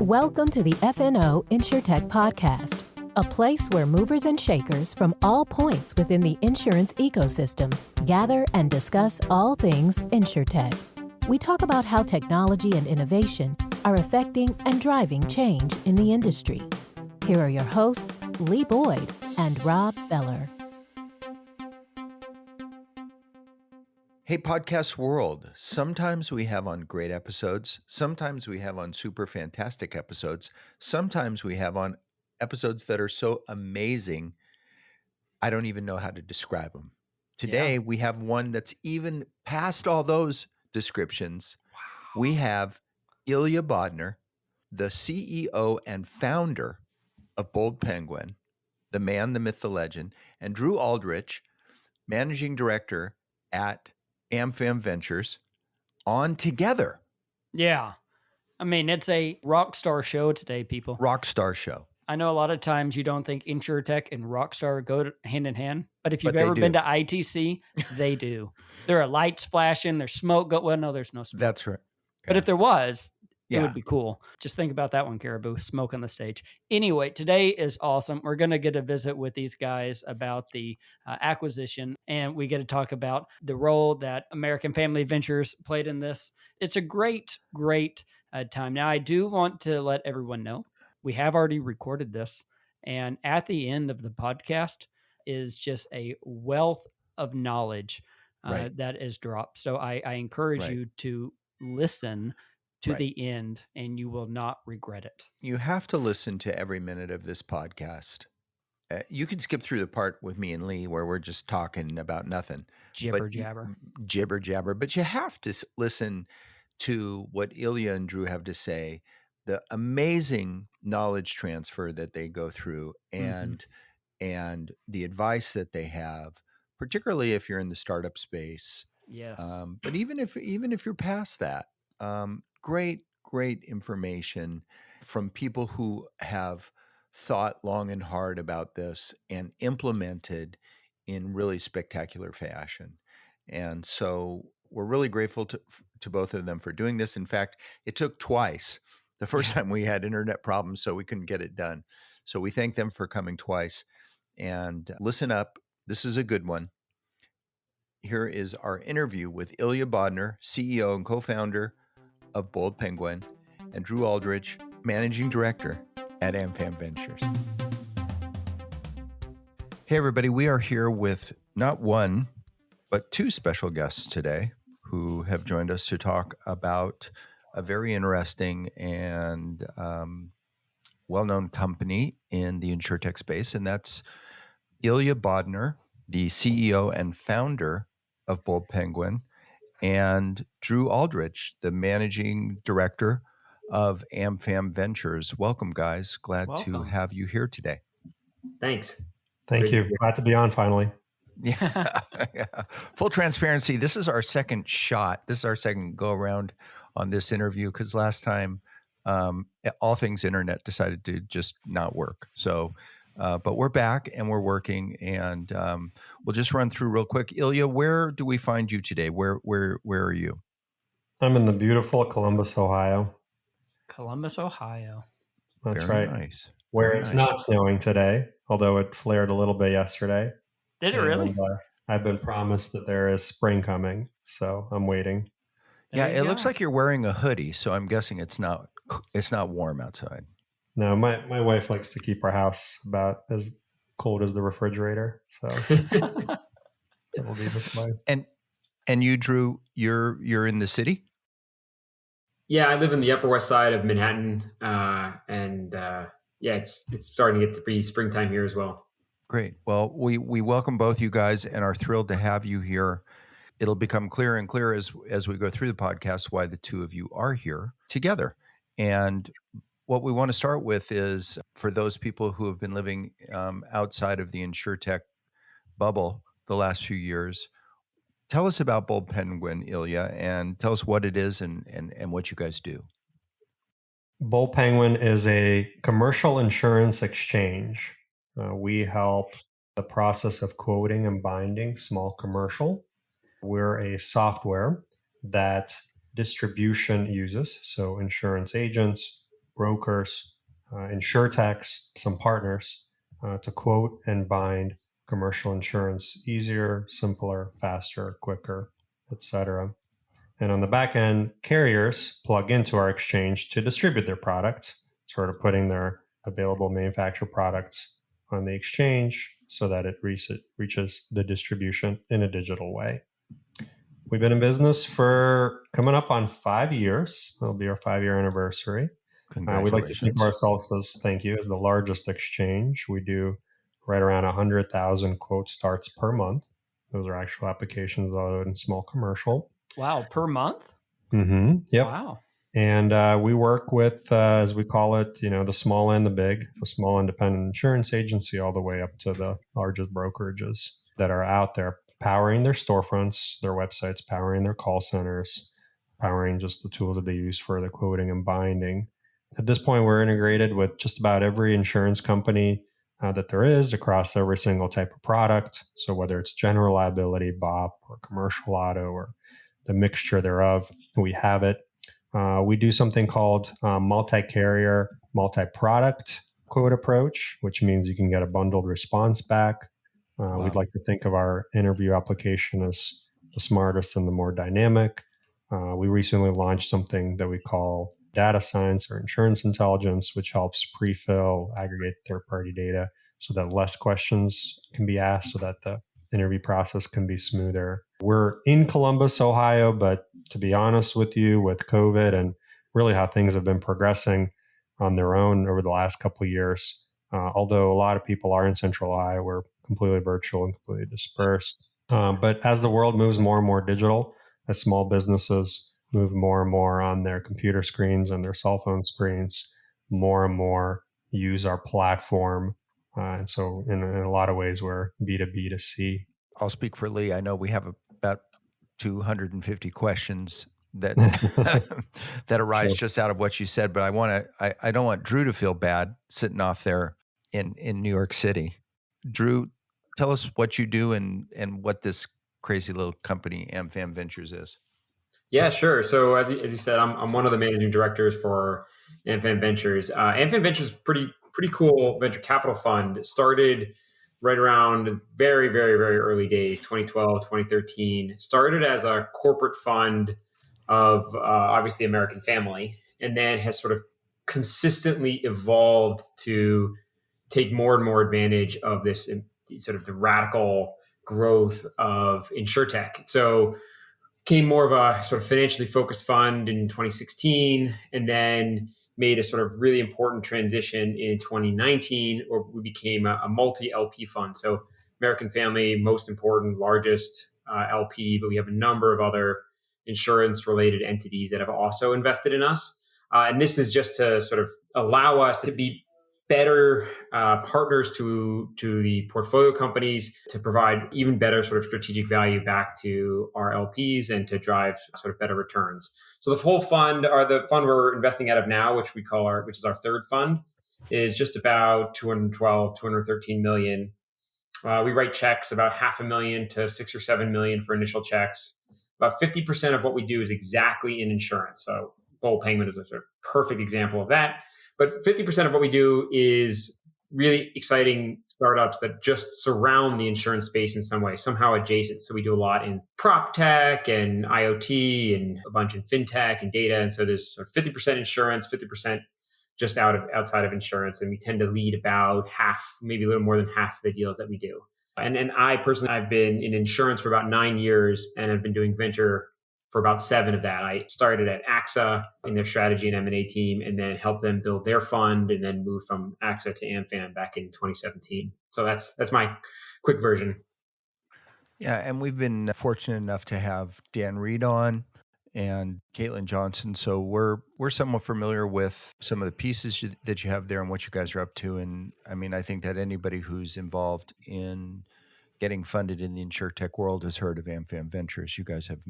Welcome to the FNO InsureTech podcast, a place where movers and shakers from all points within the insurance ecosystem gather and discuss all things InsureTech. We talk about how technology and innovation are affecting and driving change in the industry. Here are your hosts, Lee Boyd and Rob Beller. Hey, podcast world. Sometimes we have on great episodes. Sometimes we have on super fantastic episodes. Sometimes we have on episodes that are so amazing, I don't even know how to describe them. Today, we have one that's even past all those descriptions. Wow. We have Ilya Bodner, the CEO and founder of Bold Penguin, the man, the myth, the legend, and Drew Aldrich, managing director at AmFam Ventures, on together. Yeah. I mean, it's a rock star show today, people. Rock star show. I know a lot of times you don't think InsureTech and Rockstar go hand in hand, but if you've ever been to ITC, they do. There are lights flashing, there's smoke. Well, no, there's no smoke. That's right. But if there was, it would be cool. Just think about that one, Caribou, smoke on the stage. Anyway, today is awesome. We're going to get a visit with these guys about the acquisition, and we get to talk about the role that American Family Ventures played in this. It's a great, great time. Now, I do want to let everyone know, we have already recorded this, and at the end of the podcast is just a wealth of knowledge that is dropped. So I encourage you to listen to the end, and you will not regret it. You have to listen to every minute of this podcast. You can skip through the part with me and Lee where we're just talking about nothing. Jibber jabber. But you have to listen to what Ilya and Drew have to say, the amazing knowledge transfer that they go through, and the advice that they have, particularly if you're in the startup space. Yes. But even if you're past that, great information from people who have thought long and hard about this and implemented in really spectacular fashion. And so we're really grateful to both of them for doing this. In fact, it took twice. The first time we had internet problems, so we couldn't get it done. So we thank them for coming twice. And listen up. This is a good one. Here is our interview with Ilya Bodner, CEO and co-founder of Bold Penguin, and Drew Aldrich, managing director at AmFam Ventures. Hey, everybody. We are here with not one, but two special guests today who have joined us to talk about a very interesting and well-known company in the InsureTech space, and that's Ilya Bodner, the CEO and founder of Bold Penguin, and Drew Aldrich, the managing director of AmFam Ventures. Welcome, guys. Glad to have you here today. Thanks. Thank you. Glad to be on finally. Yeah. Full transparency. This is our second shot. This is our second go around on this interview because last time all things internet decided to just not work. So, but we're back and we're working, and we'll just run through real quick. Ilya, where do we find you today? Where are you? I'm in the beautiful Columbus, Ohio. Columbus, Ohio. That's Very right. Nice. Where Very it's nice. not snowing today, although it flared a little bit yesterday. Did it really? I've been promised that there is spring coming, so I'm waiting. It looks like you're wearing a hoodie, so I'm guessing it's not warm outside. No, my wife likes to keep our house about as cold as the refrigerator, so it will be this way. And you, Drew, you're in the city? Yeah, I live in the Upper West Side of Manhattan, and it's starting to get to be springtime here as well. Great. Well, we welcome both you guys and are thrilled to have you here. It'll become clearer and clearer as we go through the podcast why the two of you are here together. And what we want to start with is for those people who have been living outside of the InsureTech bubble the last few years, tell us about Bold Penguin, Ilya, and tell us what it is and what you guys do. Bold Penguin is a commercial insurance exchange. We help the process of quoting and binding small commercial. We're a software that distribution uses, so insurance agents, brokers, InsureTechs, some partners to quote and bind commercial insurance easier, simpler, faster, quicker, etc. And on the back end, carriers plug into our exchange to distribute their products, sort of putting their available manufactured products on the exchange so that it reaches the distribution in a digital way. We've been in business for coming up on 5 years. It'll be our 5-year anniversary. Congratulations. We like to think of ourselves as the largest exchange. We do right around 100,000 quote starts per month. Those are actual applications loaded in small commercial. Wow, per month? Mm-hmm. Yep. Wow. And we work with, as we call it, the small and the big, the small independent insurance agency, all the way up to the largest brokerages that are out there, powering their storefronts, their websites, powering their call centers, powering just the tools that they use for the quoting and binding. At this point, we're integrated with just about every insurance company that there is across every single type of product. So whether it's general liability, BOP, or commercial auto, or the mixture thereof, we have it. We do something called multi-carrier, multi-product quote approach, which means you can get a bundled response back. Wow. We'd like to think of our interview application as the smartest and the more dynamic. We recently launched something that we call data science or insurance intelligence, which helps pre-fill, aggregate third-party data so that less questions can be asked so that the interview process can be smoother. We're in Columbus, Ohio, but to be honest with you, with COVID and really how things have been progressing on their own over the last couple of years, although a lot of people are in Central Ohio, we're completely virtual and completely dispersed. But as the world moves more and more digital, as small businesses move more and more on their computer screens and their cell phone screens, more and more use our platform. And so in a lot of ways, we're B2B to C. I'll speak for Lee. I know we have about 250 questions that that arise just out of what you said, but I don't want Drew to feel bad sitting off there in New York City. Drew, tell us what you do and what this crazy little company AmFam Ventures is. Yeah, sure. So as you said, I'm one of the managing directors for AmFam Ventures. AmFam Ventures is pretty cool venture capital fund. It started right around very, very, very early days, 2012, 2013. Started as a corporate fund of obviously American Family, and then has sort of consistently evolved to take more and more advantage of this sort of the radical growth of InsureTech. So became more of a sort of financially focused fund in 2016, and then made a sort of really important transition in 2019, where we became a multi-LP fund. So American Family, most important, largest LP, but we have a number of other insurance-related entities that have also invested in us. And this is just to sort of allow us to be better partners to the portfolio companies, to provide even better sort of strategic value back to our LPs and to drive sort of better returns. So the whole fund, or the fund we're investing out of now, which is our third fund, is just about 213 million. We write checks about $500,000 to $6 or $7 million for initial checks. About 50% of what we do is exactly in insurance. So Bold Penguin is a sort of perfect example of that. But 50% of what we do is really exciting startups that just surround the insurance space in some way, somehow adjacent. So we do a lot in prop tech and IoT and a bunch in fintech and data. And so there's sort of 50% insurance, 50% just outside of insurance. And we tend to lead about half, maybe a little more than half of the deals that we do. And I personally, I've been in insurance for about 9 years and I've been doing venture for about 7 of that. I started at AXA in their strategy and M&A team, and then helped them build their fund, and then moved from AXA to AmFam back in 2017. So that's my quick version. Yeah, and we've been fortunate enough to have Dan Reed on and Caitlin Johnson. So we're somewhat familiar with some of the pieces that you have there and what you guys are up to. And I mean, I think that anybody who's involved in getting funded in the InsureTech world has heard of AmFam Ventures. You guys have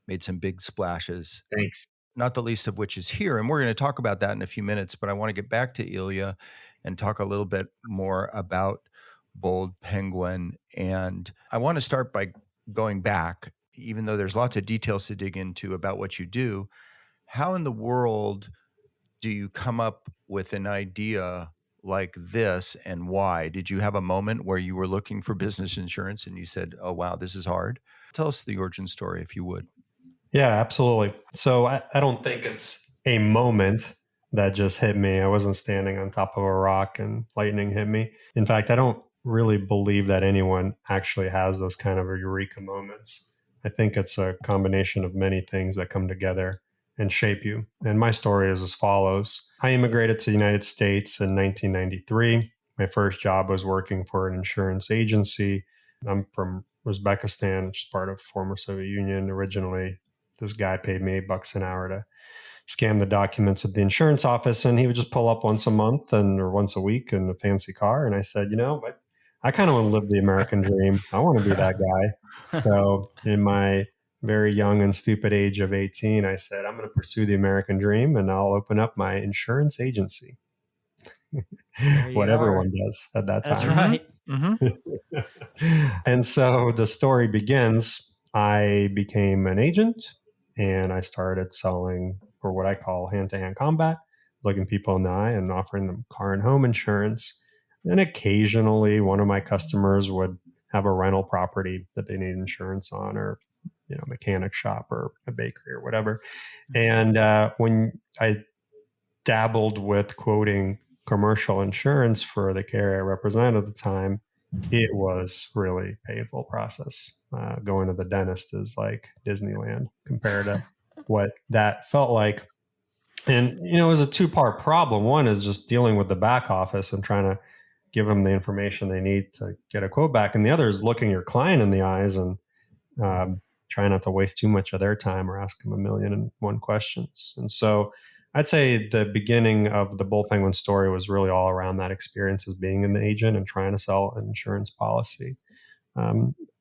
made some big splashes. Thanks. Not the least of which is here. And we're going to talk about that in a few minutes, but I want to get back to Ilya and talk a little bit more about Bold Penguin. And I want to start by going back, even though there's lots of details to dig into about what you do. How in the world do you come up with an idea like this, and why? Did you have a moment where you were looking for business insurance and you said, oh, wow, this is hard? Tell us the origin story, if you would. Yeah, absolutely. So I don't think it's a moment that just hit me. I wasn't standing on top of a rock and lightning hit me. In fact, I don't really believe that anyone actually has those kind of eureka moments. I think it's a combination of many things that come together and shape you. And my story is as follows. I immigrated to the United States in 1993. My first job was working for an insurance agency. I'm from Uzbekistan, which is part of former Soviet Union originally. This guy paid me $8 an hour to scan the documents at the insurance office, and he would just pull up once a month or once a week in a fancy car. And I said, I kind of want to live the American dream. I want to be that guy. So in my very young and stupid age of 18, I said, I'm going to pursue the American dream, and I'll open up my insurance agency. What everyone does at that time. That's right. Mm-hmm. And so the story begins. I became an agent, and I started selling, or what I call hand-to-hand combat, looking people in the eye and offering them car and home insurance. And occasionally one of my customers would have a rental property that they need insurance on, or mechanic shop or a bakery or whatever. And when I dabbled with quoting commercial insurance for the carrier I represented at the time, it was really painful process. Going to the dentist is like Disneyland compared to what that felt like. And, it was a two-part problem. One is just dealing with the back office and trying to give them the information they need to get a quote back. And the other is looking your client in the eyes and try not to waste too much of their time or ask them 1,000,001 questions. And so I'd say the beginning of the Bull Penguin story was really all around that experience as being an agent and trying to sell an insurance policy.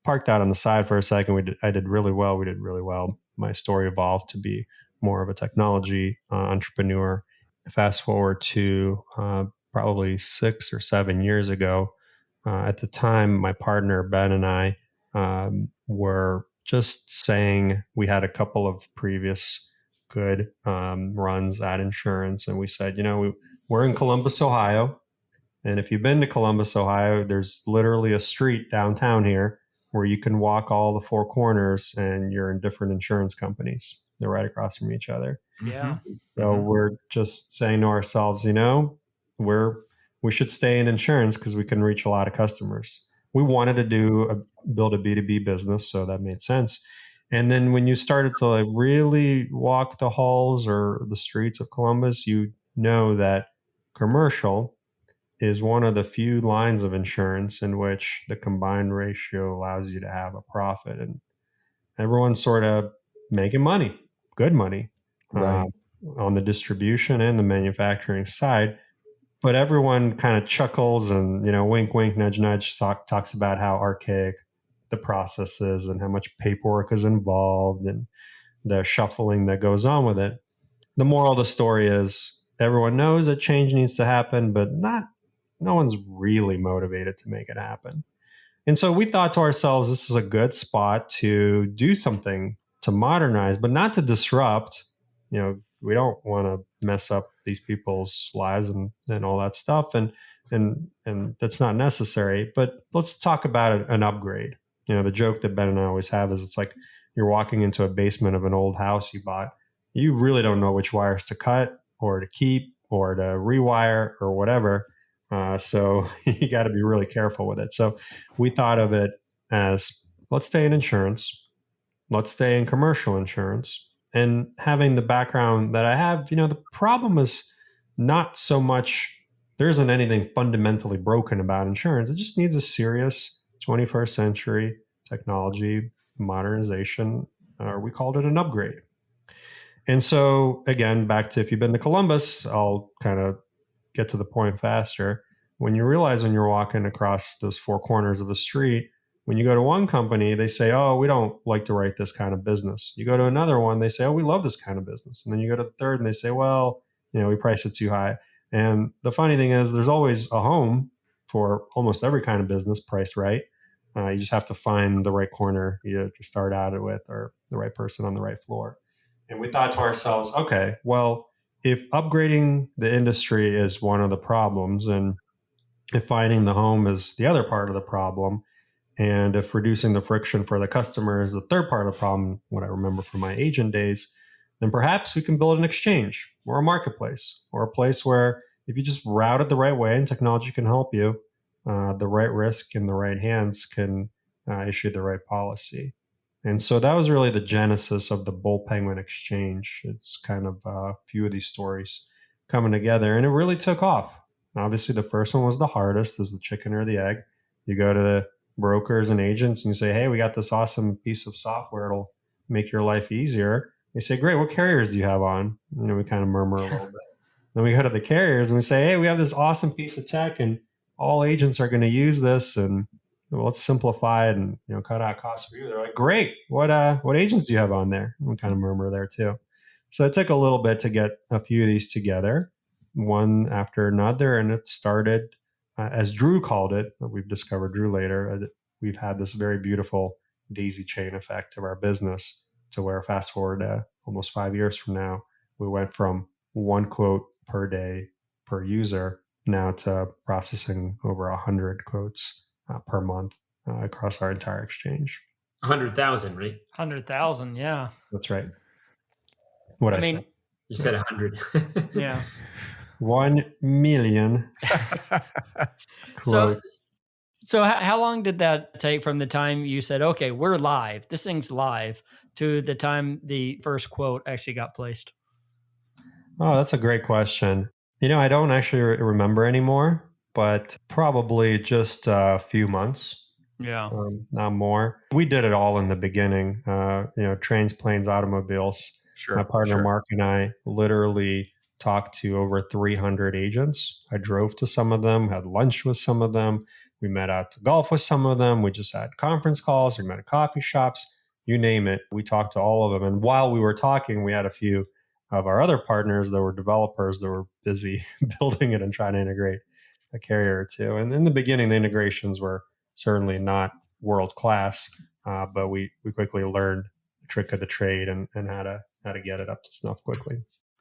Parked that on the side for a second. I did really well. We did really well. My story evolved to be more of a technology entrepreneur. Fast forward to probably 6 or 7 years ago. At the time, my partner, Ben, and I were just saying we had a couple of previous good runs at insurance. And we said, we're in Columbus, Ohio. And if you've been to Columbus, Ohio, there's literally a street downtown here where you can walk all the four corners and you're in different insurance companies. They're right across from each other. Yeah. So we're just saying to ourselves, we should stay in insurance because we can reach a lot of customers. We wanted to build a B2B business, so that made sense. And then when you started to really walk the halls or the streets of Columbus, you know that commercial is one of the few lines of insurance in which the combined ratio allows you to have a profit. And everyone's sort of making money, good money, right, on the distribution and the manufacturing side. But everyone kind of chuckles and, wink, wink, nudge, nudge, talks about how archaic the process is and how much paperwork is involved and the shuffling that goes on with it. The moral of the story is everyone knows that change needs to happen, but no one's really motivated to make it happen. And so we thought to ourselves, this is a good spot to do something to modernize, but not to disrupt. We don't want to mess up these people's lives and all that stuff. And that's not necessary. But let's talk about an upgrade. The joke that Ben and I always have is it's like you're walking into a basement of an old house you bought. You really don't know which wires to cut or to keep or to rewire or whatever. So you got to be really careful with it. So we thought of it as, let's stay in insurance. Let's stay in commercial insurance. And having the background that I have, the problem is not so much, there isn't anything fundamentally broken about insurance. It just needs a serious 21st century technology modernization, or we called it an upgrade. And so again, back to if you've been to Columbus, I'll kind of get to the point faster. When you realize when you're walking across those four corners of the street, when you go to one company, they say, oh, we don't like to write this kind of business. You go to another one, they say, oh, we love this kind of business. And then you go to the third and they say, well, we price it too high. And the funny thing is there's always a home for almost every kind of business priced right. You just have to find the right corner you start out with or the right person on the right floor. And we thought to ourselves, okay, well, if upgrading the industry is one of the problems, and if finding the home is the other part of the problem, and if reducing the friction for the customer is the third part of the problem, what I remember from my agent days, then perhaps we can build an exchange or a marketplace or a place where if you just route it the right way and technology can help you, the right risk in the right hands can issue the right policy. And so that was really the genesis of the Bull Penguin Exchange. It's kind of a few of these stories coming together, and it really took off. Obviously, the first one was the hardest. It was the chicken or the egg. You go to the brokers and agents and you say, hey, we got this awesome piece of software. It'll make your life easier. They say, great, what carriers do you have on? We kind of murmur a little bit. Then we go to the carriers and we say, hey, we have this awesome piece of tech and all agents are going to use this, and well, let's simplify it and cut out costs for you. They're like, great, what agents do you have on there? And we kind of murmur there too. So it took a little bit to get a few of these together, one after another, and it started as Drew called it. We've discovered Drew later. We've had this very beautiful daisy chain effect of our business to where fast forward almost 5 years from now, we went from one quote per day per user now to processing over 100 quotes per month across our entire exchange. 100,000, right? 100,000, yeah. That's right. What I mean, say? You said 100. Yeah. 1 million quotes. So how long did that take from the time you said, okay, we're live, this thing's live, to the time the first quote actually got placed? Oh, that's a great question. I don't actually remember anymore, but probably just a few months. Yeah. Not more. We did it all in the beginning, trains, planes, automobiles. Sure. My partner, Mark, and I literally talked to over 300 agents. I drove to some of them, had lunch with some of them. We met out to golf with some of them. We just had conference calls. We met at coffee shops, you name it. We talked to all of them. And while we were talking, we had a few of our other partners that were developers that were busy building it and trying to integrate a carrier or two. And in the beginning, the integrations were certainly not world class, but we quickly learned the trick of the trade and how to get it up to snuff quickly.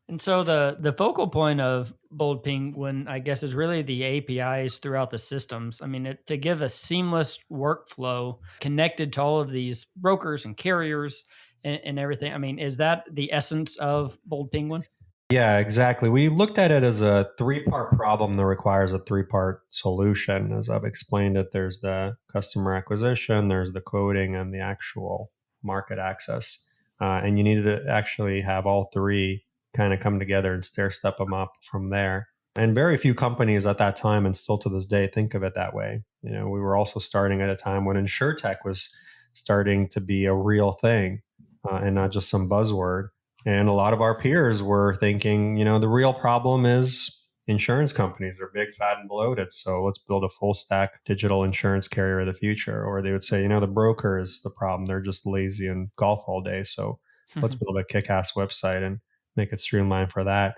And so the focal point of Bold Penguin, I guess, is really the APIs throughout the systems. I mean, to give a seamless workflow connected to all of these brokers and carriers and everything. I mean, is that the essence of Bold Penguin? Yeah, exactly. We looked at it as a 3-part problem that requires a 3-part solution. As I've explained it, there's the customer acquisition, there's the quoting, and the actual market access. And you needed to actually have all three kind of come together and stair step them up from there. And very few companies at that time, and still to this day, think of it that way. We were also starting at a time when InsureTech was starting to be a real thing and not just some buzzword. And a lot of our peers were thinking, the real problem is insurance companies. They're big, fat, and bloated. So let's build a full stack digital insurance carrier of the future. Or they would say, the broker is the problem. They're just lazy and golf all day. So let's build a kick-ass website and make it streamlined for that.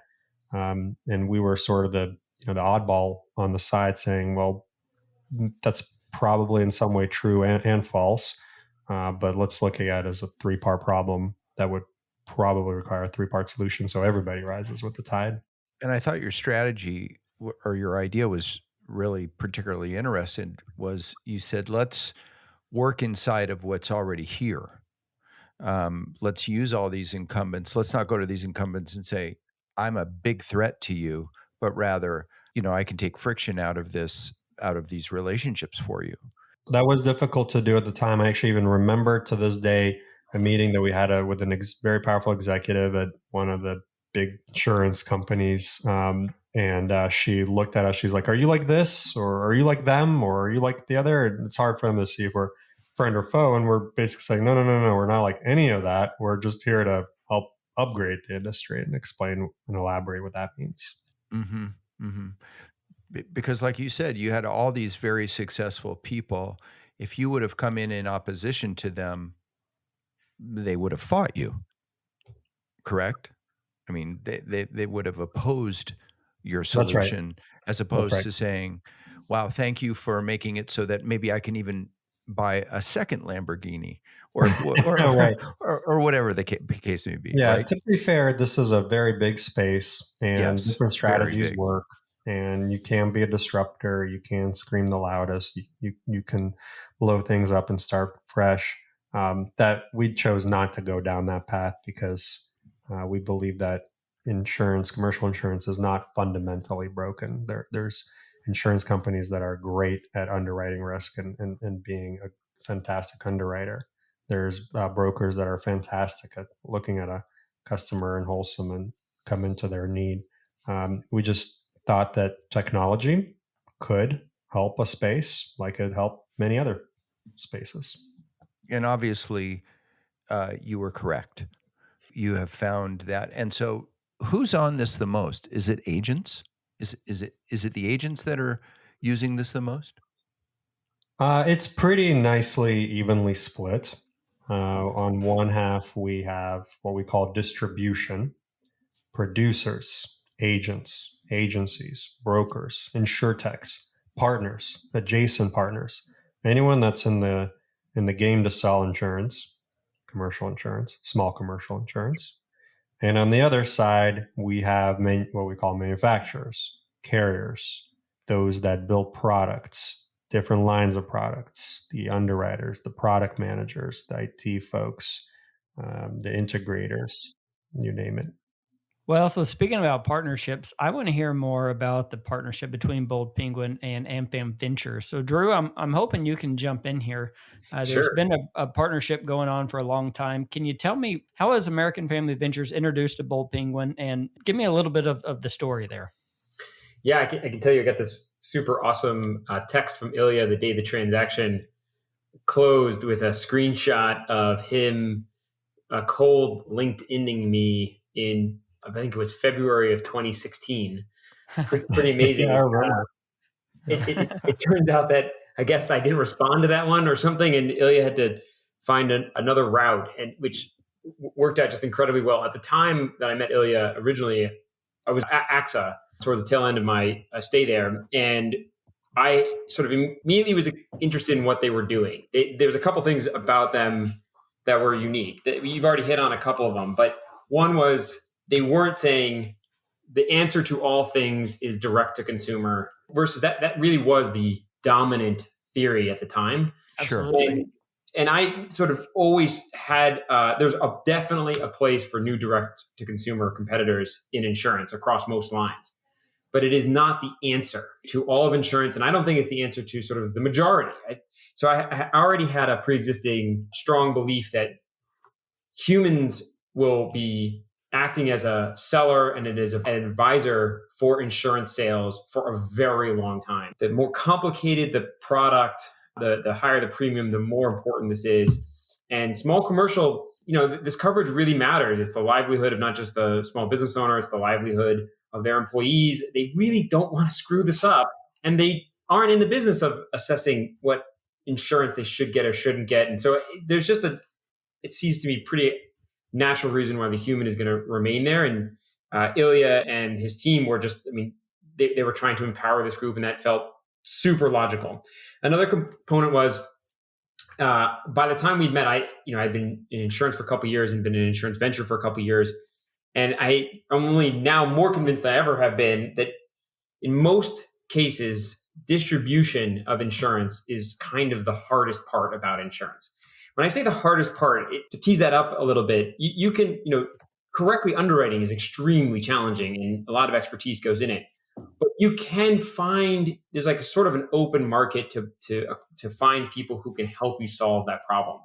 And we were sort of the oddball on the side saying, well, that's probably in some way true and false. But let's look at it as a 3-part problem that would probably require a 3-part solution so everybody rises with the tide. And I thought your strategy or your idea was really particularly interesting. Was you said, let's work inside of what's already here. Let's use all these incumbents. Let's not go to these incumbents and say, I'm a big threat to you, but rather, I can take friction out of these relationships for you. That was difficult to do at the time. I actually even remember to this day a meeting that we had with a very powerful executive at one of the big insurance companies. And she looked at us. She's like, are you like this? Or are you like them? Or are you like the other? And it's hard for them to see if we're friend or foe. And we're basically saying, no, we're not like any of that. We're just here to help upgrade the industry and explain and elaborate what that means. Mm-hmm. Mm-hmm. Because like you said, you had all these very successful people. If you would have come in opposition to them, they would have fought you. Correct? I mean, they would have opposed your solution. That's right. As opposed to saying, wow, thank you for making it so that maybe I can even buy a second Lamborghini or Right. or whatever the case may be. Yeah, right? to be fair, this is a very big space and Yes, different very strategies big. work. And you can be a disruptor. You can scream the loudest. You can blow things up and start fresh. That we chose not to go down that path because we believe that commercial insurance, is not fundamentally broken. There's insurance companies that are great at underwriting risk and being a fantastic underwriter. There's brokers that are fantastic at looking at a customer and wholesome and come into their need. We just thought that technology could help a space like it helped many other spaces. And obviously, you were correct. You have found that. And so who's on this the most? Is it agents? Is it the agents that are using this the most? It's pretty nicely evenly split. On one half, we have what we call distribution, producers, agents, agencies, brokers, InsureTechs, partners, adjacent partners, anyone that's in the game to sell insurance, commercial insurance, small commercial insurance. And on the other side, we have what we call manufacturers, carriers, those that build products, different lines of products, the underwriters, the product managers, the IT folks, the integrators, you name it. Well, so speaking about partnerships, I want to hear more about the partnership between Bold Penguin and AmFam Ventures. So, Drew, I'm hoping you can jump in here. There's Sure. been a partnership going on for a long time. Can you tell me, how has American Family Ventures introduced to Bold Penguin, and give me a little bit of the story there? Yeah, I can tell you, I got this super awesome text from Ilya the day the transaction closed with a screenshot of him cold LinkedIning me in, I think it was February of 2016. Pretty amazing. Yeah, I remember. It turns out that I guess I didn't respond to that one or something, and Ilya had to find another route, and which worked out just incredibly well. At the time that I met Ilya originally, I was at AXA towards the tail end of my stay there, and I sort of immediately was interested in what they were doing. There was a couple things about them that were unique. You've already hit on a couple of them, but one was they weren't saying the answer to all things is direct to consumer, versus that really was the dominant theory at the time. Sure. And I sort of always had, there's definitely a place for new direct to consumer competitors in insurance across most lines, but it is not the answer to all of insurance. And I don't think it's the answer to sort of the majority. So I already had a pre-existing strong belief that humans will be acting as a seller and it is an advisor for insurance sales for a very long time. The more complicated the product, the higher the premium, the more important this is. And small commercial, this coverage really matters. It's the livelihood of not just the small business owner, it's the livelihood of their employees. They really don't want to screw this up, and they aren't in the business of assessing what insurance they should get or shouldn't get. And so there's just it seems to me pretty natural reason why the human is going to remain there. And Ilya and his team were just, they were trying to empower this group, and that felt super logical. Another component was, by the time we'd met, I'd been in insurance for a couple of years and been in an insurance venture for a couple of years. And I'm only now more convinced than I ever have been that in most cases, distribution of insurance is kind of the hardest part about insurance. When I say the hardest part, to tease that up a little bit, you can, correctly underwriting is extremely challenging and a lot of expertise goes in it. But you can find, there's like a sort of an open market to find people who can help you solve that problem.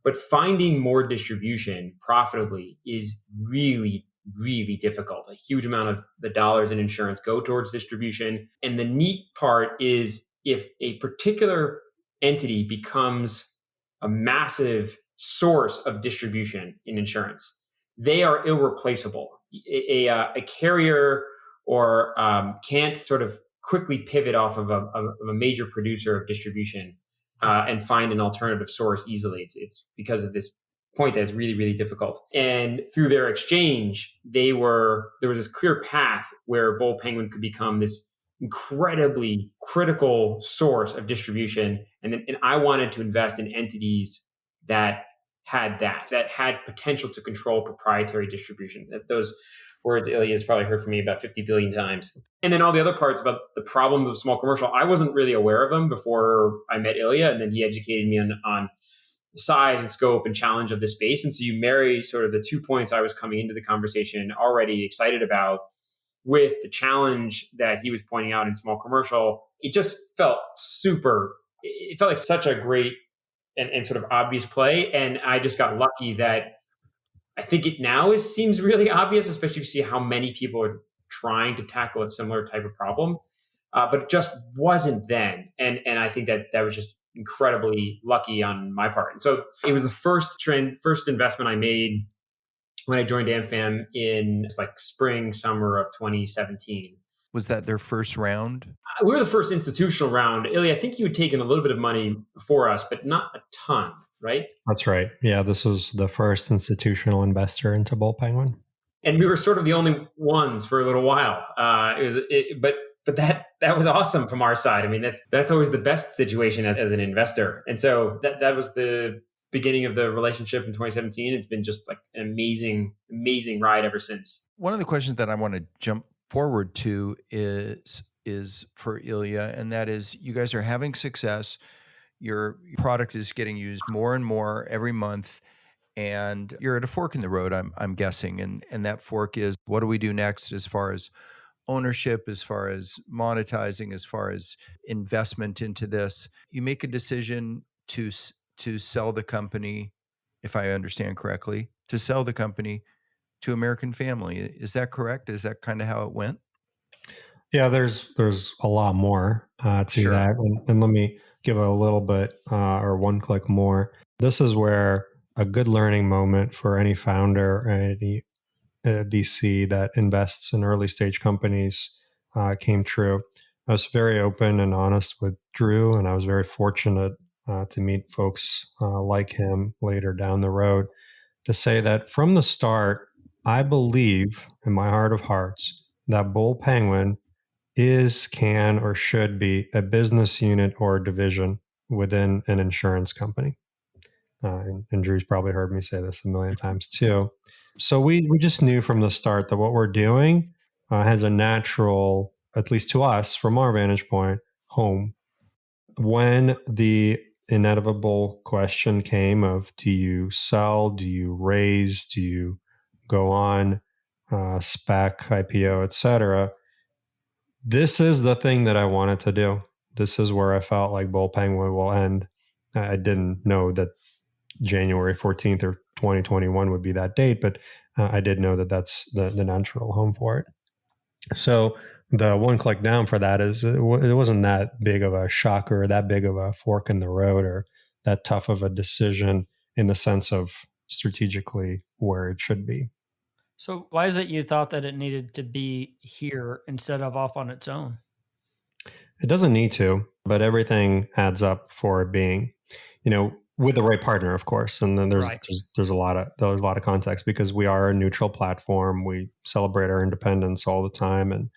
But finding more distribution profitably is really, really difficult. A huge amount of the dollars in insurance go towards distribution. And the neat part is if a particular entity becomes a massive source of distribution in insurance, they are irreplaceable. A carrier or can't sort of quickly pivot off of a major producer of distribution and find an alternative source easily. It's because of this point that it's really, really difficult. And through their exchange, there was this clear path where Bold Penguin could become this incredibly critical source of distribution. And I wanted to invest in entities that had potential to control proprietary distribution. Those words Ilya has probably heard from me about 50 billion times. And then all the other parts about the problems of small commercial, I wasn't really aware of them before I met Ilya. And then he educated me on the size and scope and challenge of this space. And so you marry sort of the 2 points I was coming into the conversation already excited about with the challenge that he was pointing out in small commercial. It just felt it felt like such a great and sort of obvious play. And I just got lucky that I think it now seems really obvious, especially if you see how many people are trying to tackle a similar type of problem. But it just wasn't then. And I think that was just incredibly lucky on my part. And so it was the first investment I made when I joined AmFam in summer of 2017. Was that their first round? We were the first institutional round. Ilya, I think you had taken a little bit of money before us, but not a ton, right? That's right. Yeah, this was the first institutional investor into Bull Penguin. And we were sort of the only ones for a little while. But that was awesome from our side. I mean, that's always the best situation as an investor. And so that was the beginning of the relationship in 2017. It's been just like an amazing, amazing ride ever since. One of the questions that I want to jump forward to is for Ilya, and that is, you guys are having success. Your product is getting used more and more every month, and you're at a fork in the road, I'm guessing. And that fork is, what do we do next as far as ownership, as far as monetizing, as far as investment into this? You make a decision to sell the company, if I understand correctly, to sell the company to American Family. Is that correct? Is that kind of how it went? Yeah, there's a lot more to Sure. that. And let me give a little bit or one click more. This is where a good learning moment for any founder, any VC that invests in early stage companies came true. I was very open and honest with Drew, and I was very fortunate to meet folks like him later down the road to say that from the start, I believe in my heart of hearts that Bull Penguin can, or should be a business unit or division within an insurance company. And Drew's probably heard me say this a million times too. So we just knew from the start that what we're doing has a natural, at least to us, from our vantage point, home. When the inevitable question came of, do you sell, do you raise, do you go on spec, IPO, etc., this is the thing that I wanted to do. This is where I felt like Bull Penguin will end. I didn't know that January 14th or 2021 would be that date, but I did know that that's the natural home for it. So the one click down for that is it wasn't that big of a shocker, that big of a fork in the road, or that tough of a decision in the sense of strategically where it should be. So why is it you thought that it needed to be here instead of off on its own? It doesn't need to, but everything adds up for it being, with the right partner, of course. And then there's a lot of context, because we are a neutral platform. We celebrate our independence all the time, and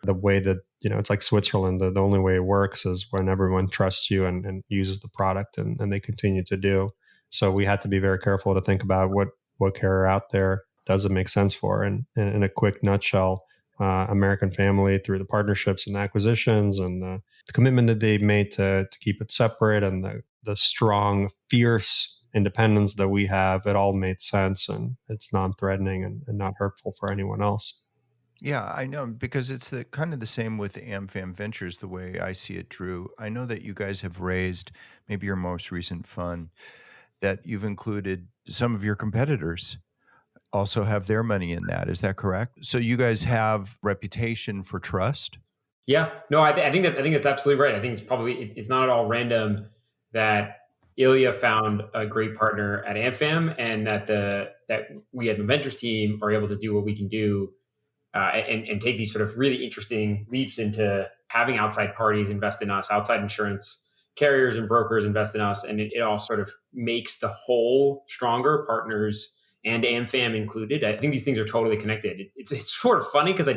the way that it's like Switzerland. The only way it works is when everyone trusts you and uses the product, and they continue to do. So we had to be very careful to think about what carrier out there does it make sense for. And in a quick nutshell, American Family, through the partnerships and acquisitions and the commitment that they've made to keep it separate, and the strong, fierce independence that we have, it all made sense, and it's non-threatening and not hurtful for anyone else. Yeah, I know, because it's kind of the same with AmFam Ventures, the way I see it, Drew. I know that you guys have raised, maybe your most recent fund, that you've included some of your competitors also have their money in that. Is that correct? So you guys have reputation for trust? Yeah, no, I think that's absolutely right. I think it's not at all random that Ilya found a great partner at AmFam, and that we at the Ventures team are able to do what we can do and take these sort of really interesting leaps into having outside parties invest in us, outside insurance carriers and brokers invest in us, and it all sort of makes the whole stronger, partners and AmFam included. I think these things are totally connected. It's sort of funny because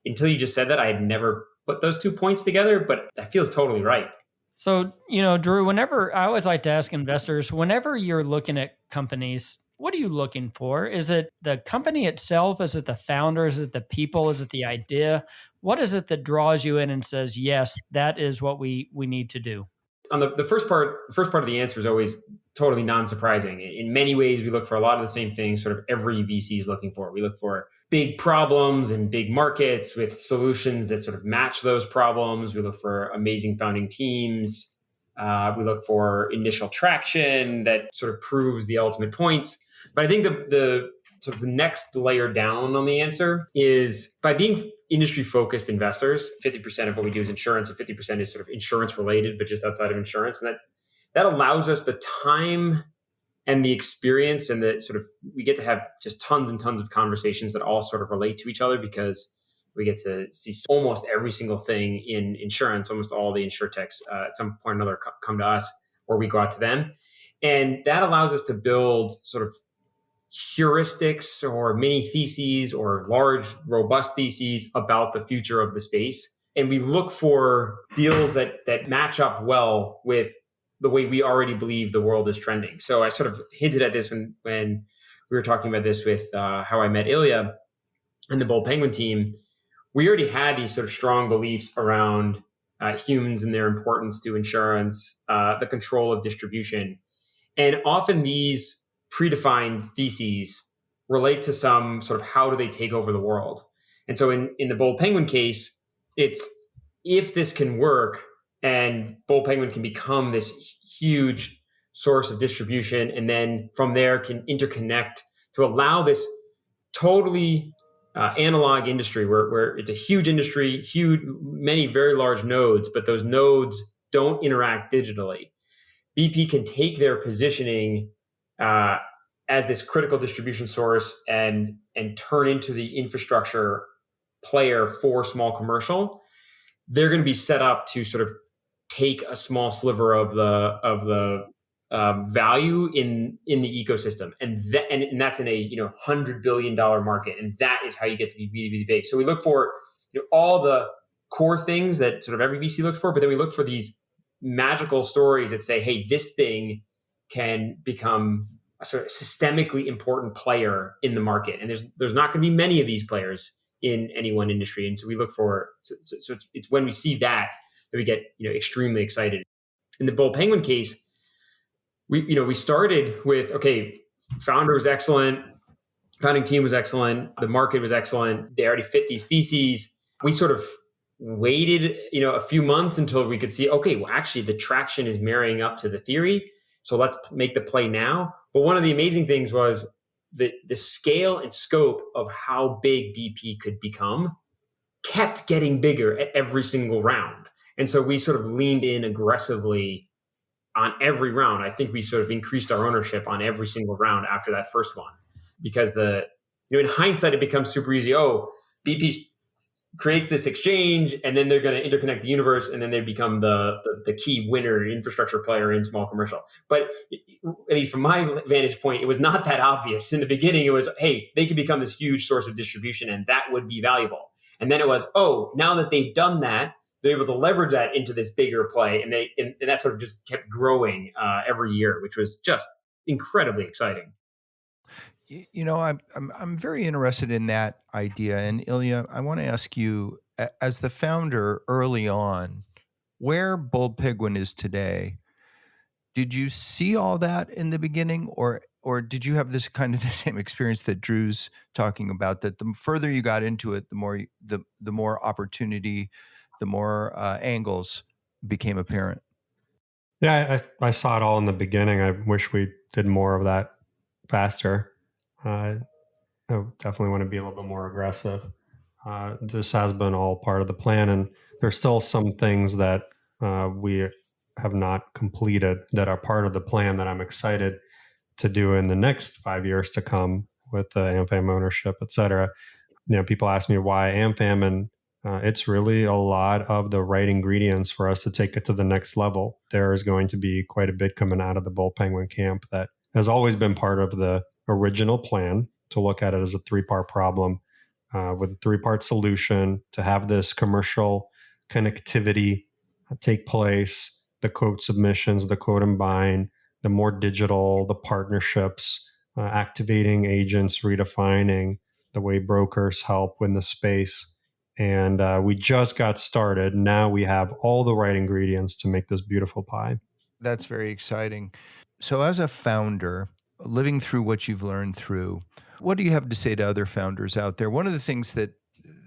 until you just said that, I had never put those 2 points together, but that feels totally right. So, Drew, whenever I always like to ask investors, whenever you're looking at companies, what are you looking for? Is it the company itself? Is it the founder? Is it the people? Is it the idea? What is it that draws you in and says, yes, that is what we need to do? On the first part of the answer is always totally non-surprising. In many ways, we look for a lot of the same things sort of every VC is looking for. We look for big problems and big markets with solutions that sort of match those problems. We look for amazing founding teams. We look for initial traction that sort of proves the ultimate points. But I think the sort of the next layer down on the answer is by being industry-focused investors. 50% of what we do is insurance, and 50% is sort of insurance-related, but just outside of insurance. And that allows us the time and the experience, and the sort of we get to have just tons and tons of conversations that all sort of relate to each other, because we get to see almost every single thing in insurance. Almost all the InsureTechs at some point or another come to us, or we go out to them. And that allows us to build sort of heuristics or mini theses or large, robust theses about the future of the space. And we look for deals that match up well with the way we already believe the world is trending. So I sort of hinted at this when we were talking about this with how I met Ilya and the Bold Penguin team. We already had these sort of strong beliefs around humans and their importance to insurance, the control of distribution. And often these predefined theses relate to some sort of how do they take over the world. And so in the Bold Penguin case, it's if this can work and Bold Penguin can become this huge source of distribution, and then from there can interconnect to allow this totally analog industry where it's a huge industry, many very large nodes, but those nodes don't interact digitally. BP can take their positioning as this critical distribution source and turn into the infrastructure player for small commercial. They're going to be set up to sort of take a small sliver of the value in the ecosystem, and that's in a $100 billion market, and that is how you get to be really, really big. So we look for all the core things that sort of every VC looks for, but then we look for these magical stories that say, hey, this thing can become a sort of systemically important player in the market. And there's not going to be many of these players in any one industry. And so we look for, so it's when we see that we get, extremely excited. In the Bold Penguin case, we started with, okay, founder was excellent. Founding team was excellent. The market was excellent. They already fit these theses. We sort of waited, a few months until we could see, okay, well, actually the traction is marrying up to the theory. So let's make the play now. But one of the amazing things was the scale and scope of how big BP could become kept getting bigger at every single round. And so we sort of leaned in aggressively on every round. I think we sort of increased our ownership on every single round after that first one, because in hindsight, it becomes super easy. Oh, BP creates this exchange, and then they're going to interconnect the universe, and then they become the key winner infrastructure player in small commercial. But at least from my vantage point, it was not that obvious. In the beginning, it was, hey, they could become this huge source of distribution, and that would be valuable. And then it was, oh, now that they've done that, they're able to leverage that into this bigger play, and that sort of just kept growing every year, which was just incredibly exciting. I'm very interested in that idea. And Ilya, I want to ask you, as the founder early on, where Bold Penguin is today, did you see all that in the beginning, or did you have this kind of the same experience that Drew's talking about, that the further you got into it, the more opportunity, the more angles became apparent? Yeah, I saw it all in the beginning. I wish we did more of that faster. I definitely want to be a little bit more aggressive. This has been all part of the plan, and there's still some things that we have not completed that are part of the plan that I'm excited to do in the next 5 years to come with the AmFam ownership, et cetera. People ask me why AmFam, and it's really a lot of the right ingredients for us to take it to the next level. There is going to be quite a bit coming out of the Bold Penguin camp that has always been part of the original plan, to look at it as a 3-part problem with a 3-part solution, to have this commercial connectivity take place, the quote submissions, the quote and bind, the more digital, the partnerships, activating agents, redefining the way brokers help win the space. And we just got started. Now we have all the right ingredients to make this beautiful pie. That's very exciting. So as a founder, living through what you've learned through, what do you have to say to other founders out there? One of the things that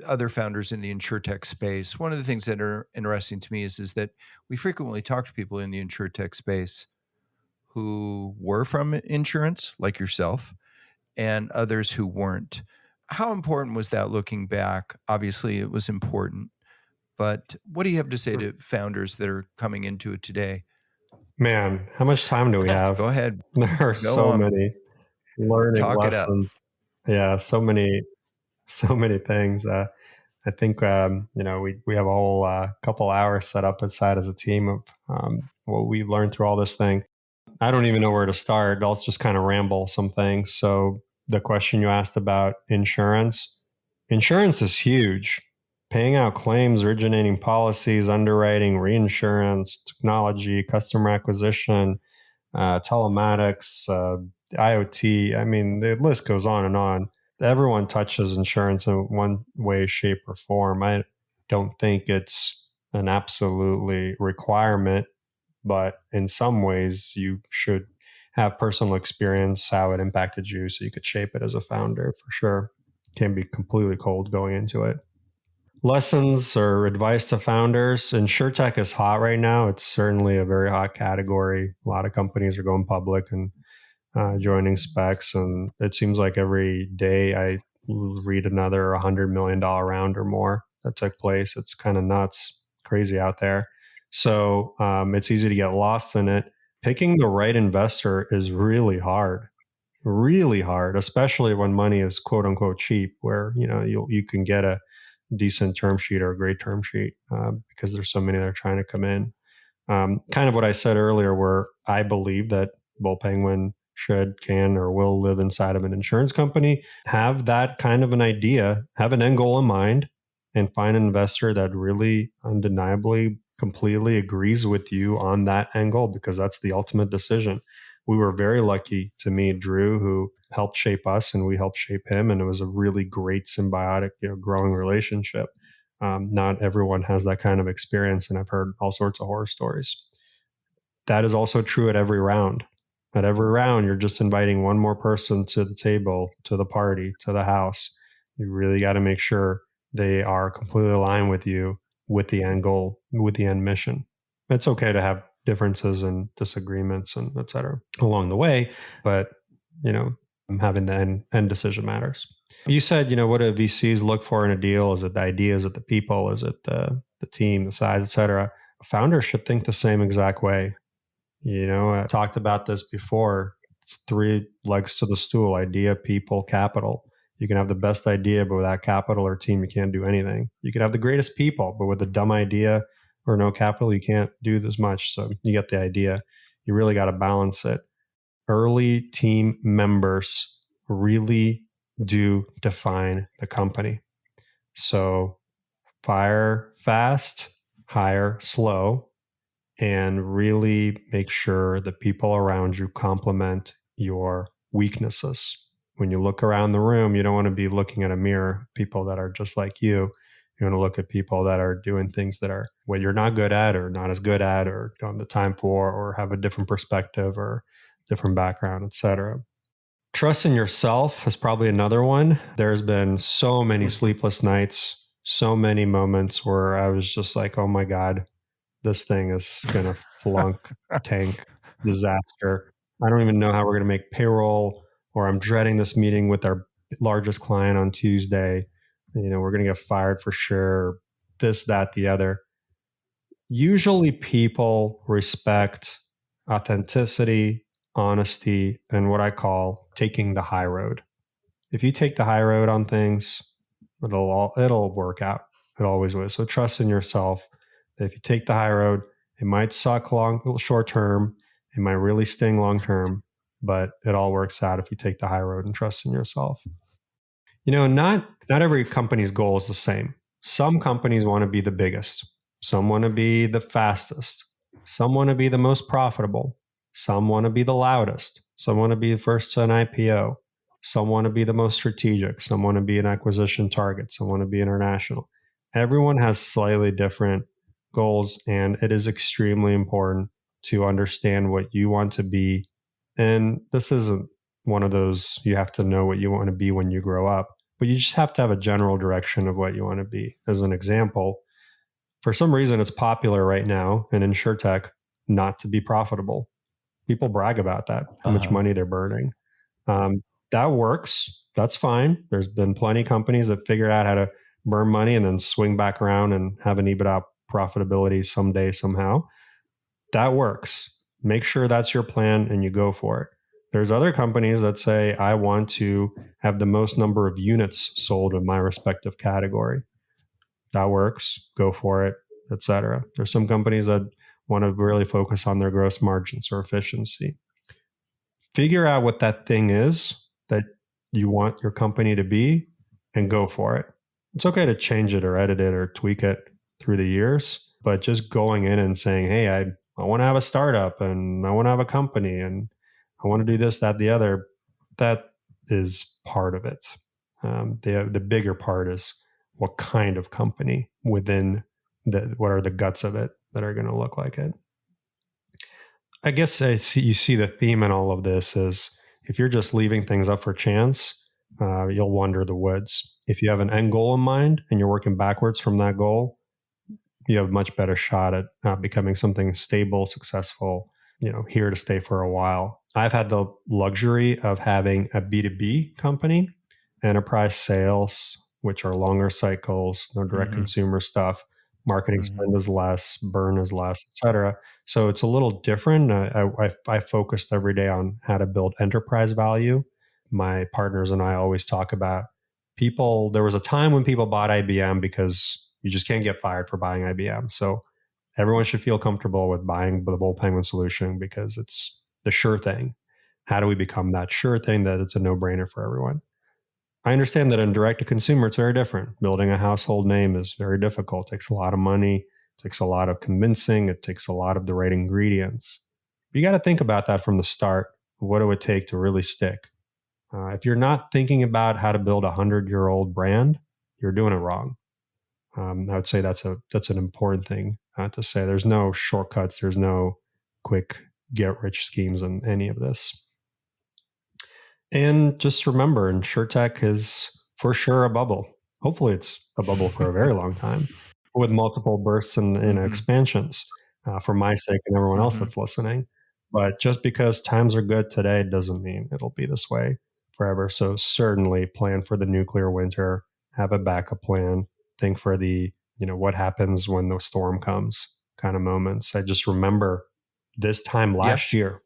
other founders in the InsureTech space, one of the things that are interesting to me is that we frequently talk to people in the InsureTech space who were from insurance, like yourself, and others who weren't. How important was that looking back? Obviously, it was important. But what do you have to say to founders that are coming into it today? Man, how much time do we have? Go ahead. There are so many learning lessons. Yeah, so many things. I think we have a whole couple hours set up aside as a team of what we've learned through all this thing. I don't even know where to start. I'll just kind of ramble some things. So the question you asked about insurance is huge. Paying out claims, originating policies, underwriting, reinsurance, technology, customer acquisition, telematics, IoT. I mean, the list goes on and on. Everyone touches insurance in one way, shape, or form. I don't think it's an absolutely requirement, but in some ways you should have personal experience, how it impacted you, so you could shape it as a founder for sure. Can't be completely cold going into it. Lessons or advice to founders. InsureTech is hot right now. It's certainly a very hot category. A lot of companies are going public and joining specs. And it seems like every day I read another $100 million round or more that took place. It's kind of nuts, crazy out there. So it's easy to get lost in it. Picking the right investor is really hard, especially when money is quote unquote cheap, where you can get a decent term sheet or a great term sheet because there's so many that are trying to come in. Kind of what I said earlier, where I believe that Bull Penguin should, can, or will live inside of an insurance company, have that kind of an idea, have an end goal in mind, and find an investor that really undeniably completely agrees with you on that end goal, because that's the ultimate decision. We were very lucky to meet Drew, who helped shape us, and we helped shape him. And it was a really great symbiotic, growing relationship. Not everyone has that kind of experience, and I've heard all sorts of horror stories. That is also true at every round. At every round, you're just inviting one more person to the table, to the party, to the house. You really got to make sure they are completely aligned with you, with the end goal, with the end mission. It's okay to have differences and disagreements and et cetera along the way, but having the end decision matters. You said, what do VCs look for in a deal? Is it the idea? Is it the people? Is it the team, the size, et cetera? Founders should think the same exact way. I talked about this before. It's 3 legs to the stool: idea, people, capital. You can have the best idea, but without capital or team, you can't do anything. You can have the greatest people, but with a dumb idea or no capital, you can't do this much. So you get the idea. You really got to balance it. Early team members really do define the company. So fire fast, hire slow, and really make sure the people around you complement your weaknesses. When you look around the room, you don't want to be looking at a mirror, people that are just like you. You want to look at people that are doing things that are what you're not good at, or not as good at, or don't have the time for, or have a different perspective or different background, et cetera. Trust in yourself is probably another one. There's been so many sleepless nights, so many moments where I was just like, oh my God, this thing is going to flunk, tank, disaster. I don't even know how we're going to make payroll, or I'm dreading this meeting with our largest client on Tuesday. We're going to get fired for sure, this, that, the other. Usually people respect authenticity, honesty, and what I call taking the high road. If you take the high road on things, it'll work out. It always will. So trust in yourself. If you take the high road, it might suck short term. It might really sting long term, but it all works out if you take the high road and trust in yourself. Not every company's goal is the same. Some companies want to be the biggest. Some want to be the fastest. Some want to be the most profitable. Some want to be the loudest. Some want to be first to an IPO. Some want to be the most strategic. Some want to be an acquisition target. Some want to be international. Everyone has slightly different goals, and it is extremely important to understand what you want to be. And this isn't one of those you have to know what you want to be when you grow up, but you just have to have a general direction of what you want to be. As an example, for some reason, it's popular right now in InsureTech not to be profitable. People brag about that, how much money they're burning. That works. That's fine. There's been plenty of companies that figured out how to burn money and then swing back around and have an EBITDA profitability someday, somehow. That works. Make sure that's your plan and you go for it. There's other companies that say, I want to have the most number of units sold in my respective category. That works. Go for it, etc. There's some companies that want to really focus on their gross margins or efficiency. Figure out what that thing is that you want your company to be and go for it. It's okay to change it or edit it or tweak it through the years, but just going in and saying, hey, I want to have a startup and I want to have a company and I want to do this, that, the other, that is part of it. The bigger part is what kind of company within what are the guts of it that are going to look like it. I guess you see the theme in all of this is if you're just leaving things up for chance, you'll wander the woods. If you have an end goal in mind and you're working backwards from that goal, you have a much better shot at becoming something stable, successful, here to stay for a while. I've had the luxury of having a B2B company, enterprise sales, which are longer cycles, no direct consumer stuff. Marketing spend is less, burn is less, et cetera. So it's a little different. I focused every day on how to build enterprise value. My partners and I always talk about people. There was a time when people bought IBM because you just can't get fired for buying IBM. So everyone should feel comfortable with buying the Bold Penguin solution because it's the sure thing. How do we become that sure thing that it's a no-brainer for everyone? I understand that in direct to consumer, it's very different. Building a household name is very difficult. It takes a lot of money. It takes a lot of convincing. It takes a lot of the right ingredients. You got to think about that from the start. What it would take to really stick. If you're not thinking about how to build a 100-year-old brand, you're doing it wrong. I would say that's an important thing to say. There's no shortcuts. There's no quick get-rich schemes in any of this. And just remember, InsureTech is for sure a bubble. Hopefully it's a bubble for a very long time with multiple bursts and expansions for my sake and everyone else that's listening. But just because times are good today doesn't mean it'll be this way forever. So certainly plan for the nuclear winter, have a backup plan, think for the, what happens when the storm comes kind of moments. I just remember this time last year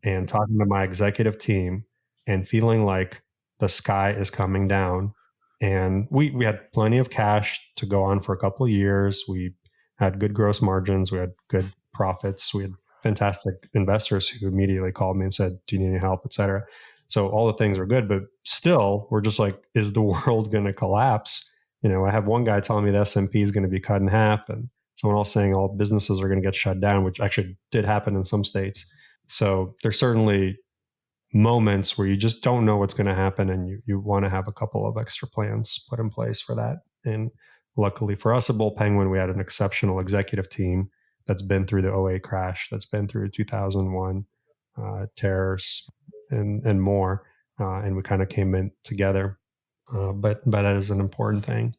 and talking to my executive team and feeling like the sky is coming down. And we had plenty of cash to go on for a couple of years. We had good gross margins. We had good profits. We had fantastic investors who immediately called me and said, do you need any help, et cetera. So all the things are good, but still we're just like, is the world going to collapse? I have one guy telling me the S&P is going to be cut in half and someone else saying all businesses are going to get shut down, which actually did happen in some states. So there's certainly moments where you just don't know what's going to happen and you want to have a couple of extra plans put in place for that. And luckily for us at Bold Penguin, we had an exceptional executive team that's been through the 2008 crash, that's been through 2001 terrors and more. And we kind of came in together. But that is an important thing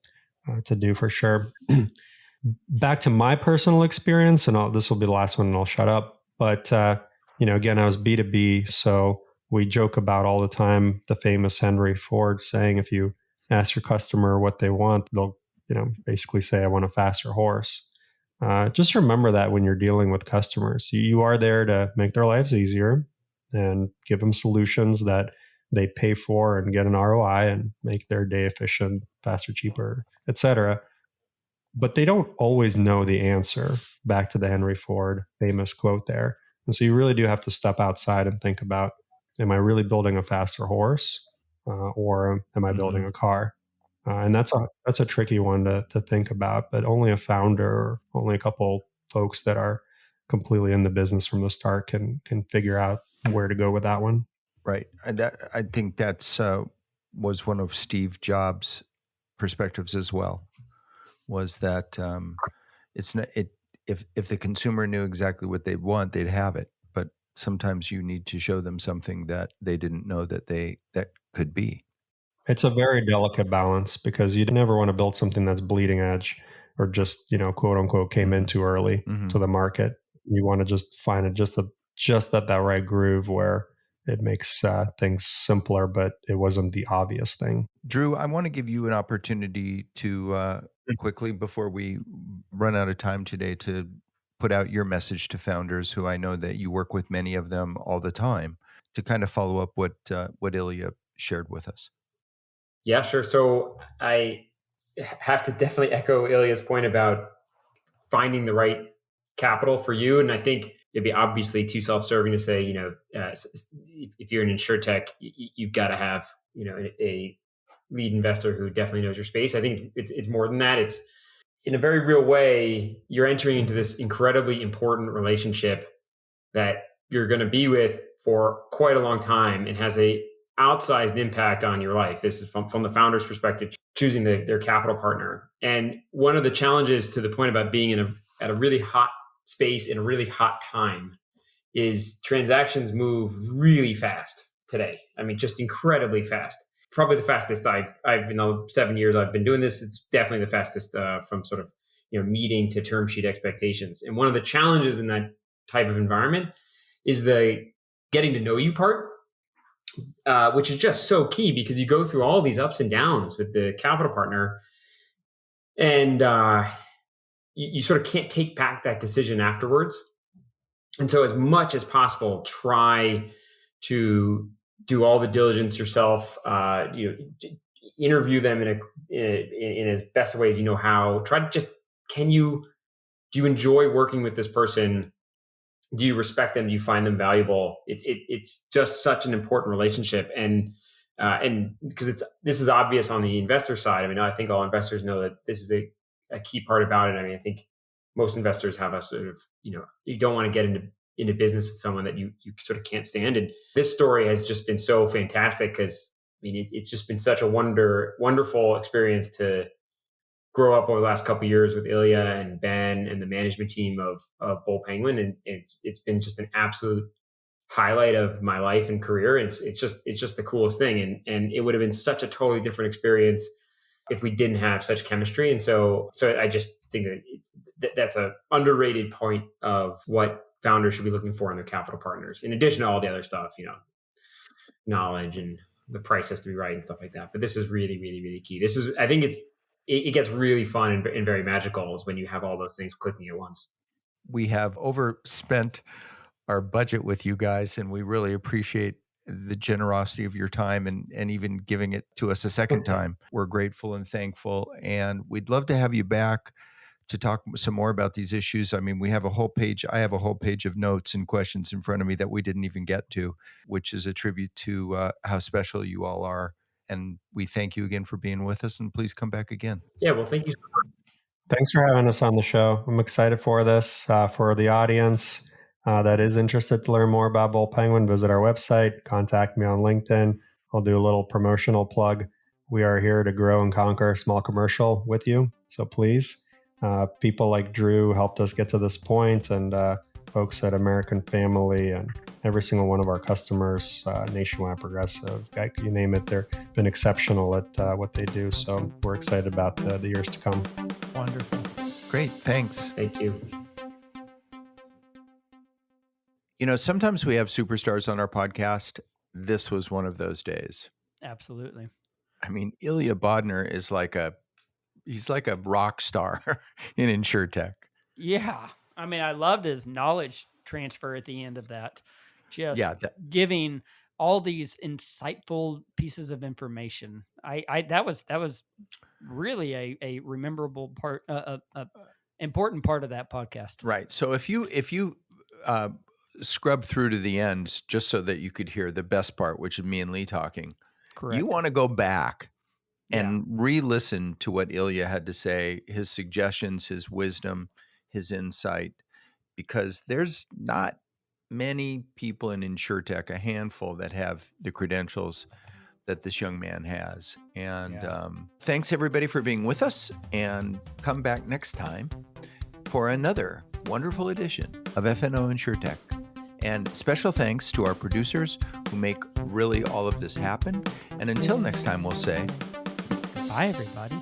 to do for sure. Back to my personal experience, and this will be the last one and I'll shut up. But, again, I was B2B, so we joke about all the time the famous Henry Ford saying, if you ask your customer what they want, they'll, basically say, I want a faster horse. Just remember that when you're dealing with customers, you are there to make their lives easier and give them solutions that they pay for and get an ROI and make their day efficient, faster, cheaper, et cetera. But they don't always know the answer, back to the Henry Ford famous quote there. And so you really do have to step outside and think about, am I really building a faster horse or am I building a car? And that's a tricky one to think about, but only a founder, only a couple folks that are completely in the business from the start can figure out where to go with that one. Right. And I think that's was one of Steve Jobs' perspectives as well, was that it's not if the consumer knew exactly what they'd want, they'd have it. But sometimes you need to show them something that they didn't know that could be. It's a very delicate balance because you never want to build something that's bleeding edge or just, quote unquote, came in too early to the market. You want to just find it just at that right groove where it makes things simpler, but it wasn't the obvious thing. Drew, I want to give you an opportunity to quickly, before we run out of time today, to put out your message to founders who I know that you work with many of them all the time, to kind of follow up what Ilya shared with us. Yeah, sure. So I have to definitely echo Ilya's point about finding the right capital for you. And I think it'd be obviously too self-serving to say, if you're an InsureTech, you've got to have, a lead investor who definitely knows your space. I think it's more than that. It's, in a very real way, you're entering into this incredibly important relationship that you're going to be with for quite a long time and has a outsized impact on your life. This is from the founder's perspective, choosing their capital partner. And one of the challenges, to the point about being at a really hot space in a really hot time, is transactions move really fast today. I mean, just incredibly fast. Probably the fastest I've 7 years I've been doing this. It's definitely the fastest from sort of meeting to term sheet expectations. And one of the challenges in that type of environment is the getting to know you part, which is just so key because you go through all these ups and downs with the capital partner, and you sort of can't take back that decision afterwards. And so, as much as possible, try to do all the diligence yourself. Interview them in as best ways you know how. Try to just do you enjoy working with this person? Do you respect them? Do you find them valuable? It's just such an important relationship, and because this is obvious on the investor side. I mean, I think all investors know that this is a key part about it. I mean, I think most investors have a sort of, you don't want to get into business with someone that you sort of can't stand. And this story has just been so fantastic because, I mean, it's just been such a wonderful experience to grow up over the last couple of years with Ilya and Ben and the management team of Bull Penguin. And it's been just an absolute highlight of my life and career. It's just the coolest thing. And it would have been such a totally different experience if we didn't have such chemistry. And so I just think that that's a underrated point of what founders should be looking for in their capital partners, in addition to all the other stuff, knowledge and the price has to be right and stuff like that. But this is really, really, really key. I think it gets really fun and very magical is when you have all those things clicking at once. We have overspent our budget with you guys, and we really appreciate the generosity of your time and even giving it to us a second time. We're grateful and thankful, and we'd love to have you back to talk some more about these issues. I mean, I have a whole page of notes and questions in front of me that we didn't even get to, which is a tribute to how special you all are. And we thank you again for being with us, and please come back again. Yeah, well, thank you so much. Thanks for having us on the show. I'm excited for this. For the audience that is interested to learn more about Bull Penguin, visit our website, contact me on LinkedIn. I'll do a little promotional plug. We are here to grow and conquer small commercial with you. So please, people like Drew helped us get to this point, and folks at American Family and every single one of our customers, Nationwide, Progressive, you name it, they've been exceptional at what they do. So we're excited about the years to come. Wonderful. Great. Thanks. Thank you. Sometimes we have superstars on our podcast. This was one of those days. Absolutely. I mean, Ilya Bodner is he's like a rock star in InsureTech. Yeah. I mean, I loved his knowledge transfer at the end of that. Giving all these insightful pieces of information. That was really a memorable part, important part of that podcast. Right. So if you scrub through to the end just so that you could hear the best part, which is me and Lee talking, correct, you want to go back and re-listen to what Ilya had to say, his suggestions, his wisdom, his insight, because there's not many people in InsureTech, a handful, that have the credentials that this young man has. And thanks everybody for being with us, and come back next time for another wonderful edition of FNO InsureTech. And special thanks to our producers who make really all of this happen. And until next time, we'll say, bye, everybody.